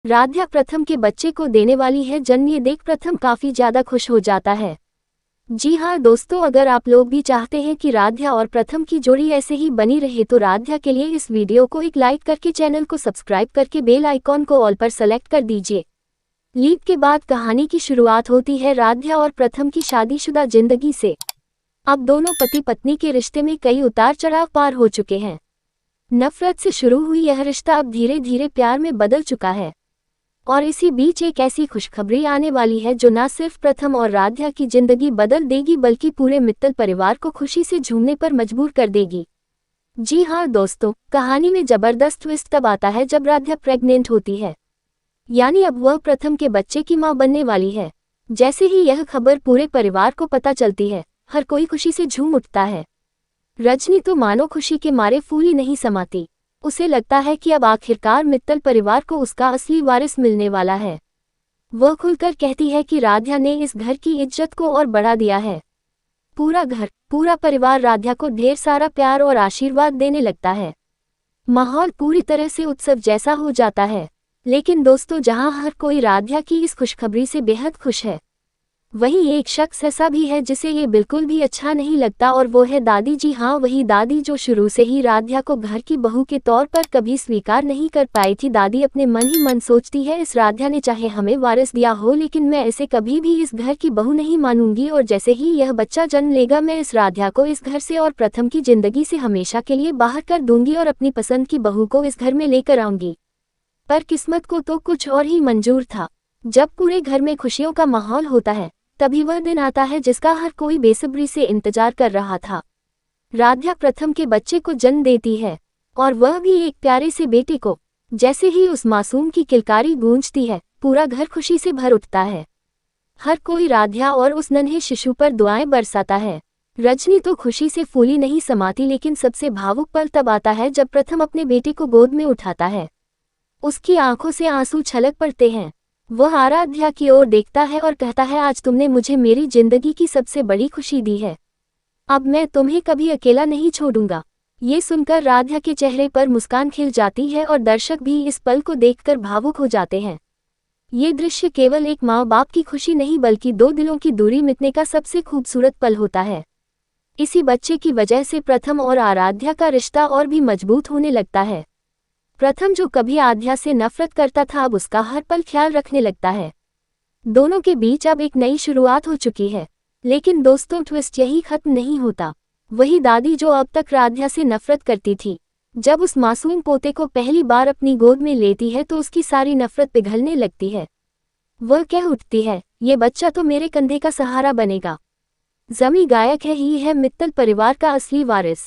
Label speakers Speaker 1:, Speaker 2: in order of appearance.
Speaker 1: राध्या प्रथम के बच्चे को देने वाली है जन्म। ये देख प्रथम काफी ज्यादा खुश हो जाता है। जी हाँ दोस्तों, अगर आप लोग भी चाहते हैं कि राध्या और प्रथम की जोड़ी ऐसे ही बनी रहे तो राध्या के लिए इस वीडियो को एक लाइक करके चैनल को सब्सक्राइब करके बेल आइकॉन को ऑल पर सेलेक्ट कर दीजिए। लीप के बाद कहानी की शुरुआत होती है राध्या और प्रथम की शादीशुदा जिंदगी से। अब दोनों पति पत्नी के रिश्ते में कई उतार चढ़ाव पार हो चुके हैं। नफरत से शुरू हुई यह रिश्ता अब धीरे धीरे प्यार में बदल चुका है और इसी बीच एक ऐसी खुशखबरी आने वाली है जो न सिर्फ प्रथम और राध्या की जिंदगी बदल देगी बल्कि पूरे मित्तल परिवार को खुशी से झूमने पर मजबूर कर देगी। जी हाँ दोस्तों, कहानी में जबरदस्त ट्विस्ट तब आता है जब राध्या प्रेग्नेंट होती है, यानी अब वह प्रथम के बच्चे की मां बनने वाली है। जैसे ही यह खबर पूरे परिवार को पता चलती है, हर कोई खुशी से झूम उठता है। रजनी तो मानो खुशी के मारे फूल ही नहीं समाती। उसे लगता है कि अब आखिरकार मित्तल परिवार को उसका असली वारिस मिलने वाला है। वह खुलकर कहती है कि राध्या ने इस घर की इज्जत को और बढ़ा दिया है। पूरा घर, पूरा परिवार राध्या को ढेर सारा प्यार और आशीर्वाद देने लगता है। माहौल पूरी तरह से उत्सव जैसा हो जाता है। लेकिन दोस्तों, जहां हर कोई राध्या की इस खुशखबरी से बेहद खुश है, वहीं एक शख्स ऐसा भी है जिसे ये बिल्कुल भी अच्छा नहीं लगता और वो है दादी। जी हाँ, वही दादी जो शुरू से ही राध्या को घर की बहू के तौर पर कभी स्वीकार नहीं कर पाई थी। दादी अपने मन ही मन सोचती है, इस राध्या ने चाहे हमें वारिस दिया हो लेकिन मैं इसे कभी भी इस घर की बहू नहीं मानूंगी और जैसे ही यह बच्चा जन्म लेगा मैं इस राध्या को इस घर से और प्रथम की जिंदगी से हमेशा के लिए बाहर कर दूंगी और अपनी पसंद की बहू को इस घर में लेकर आऊंगी। पर किस्मत को तो कुछ और ही मंजूर था। जब पूरे घर में खुशियों का माहौल होता है, तभी वह दिन आता है जिसका हर कोई बेसब्री से इंतजार कर रहा था। राध्या प्रथम के बच्चे को जन्म देती है और वह भी एक प्यारे से बेटे को। जैसे ही उस मासूम की किलकारी गूंजती है, पूरा घर खुशी से भर उठता है। हर कोई राध्या और उस नन्हे शिशु पर दुआएं बरसाता है। रजनी तो खुशी से फूली नहीं समाती, लेकिन सबसे भावुक पल तब आता है जब प्रथम अपने बेटे को गोद में उठाता है। उसकी आंखों से आंसू छलक पड़ते हैं। वह आराध्या की ओर देखता है और कहता है, आज तुमने मुझे मेरी जिंदगी की सबसे बड़ी खुशी दी है। अब मैं तुम्हें कभी अकेला नहीं छोड़ूंगा। ये सुनकर राध्या के चेहरे पर मुस्कान खिल जाती है और दर्शक भी इस पल को देखकर भावुक हो जाते हैं। ये दृश्य केवल एक माँ बाप की खुशी नहीं बल्कि दो दिलों की दूरी मिटने का सबसे खूबसूरत पल होता है। इसी बच्चे की वजह से प्रथम और आराध्या का रिश्ता और भी मजबूत होने लगता है। प्रथम जो कभी आध्या से नफरत करता था, अब उसका हर पल ख्याल रखने लगता है। दोनों के बीच अब एक नई शुरुआत हो चुकी है। लेकिन दोस्तों, ट्विस्ट यही खत्म नहीं होता। वही दादी जो अब तक राध्या से नफरत करती थी, जब उस मासूम पोते को पहली बार अपनी गोद में लेती है तो उसकी सारी नफरत पिघलने लगती है। वह कह उठती है, ये बच्चा तो मेरे कंधे का सहारा बनेगा। जमी गायक है, ही है मित्तल परिवार का असली वारिस।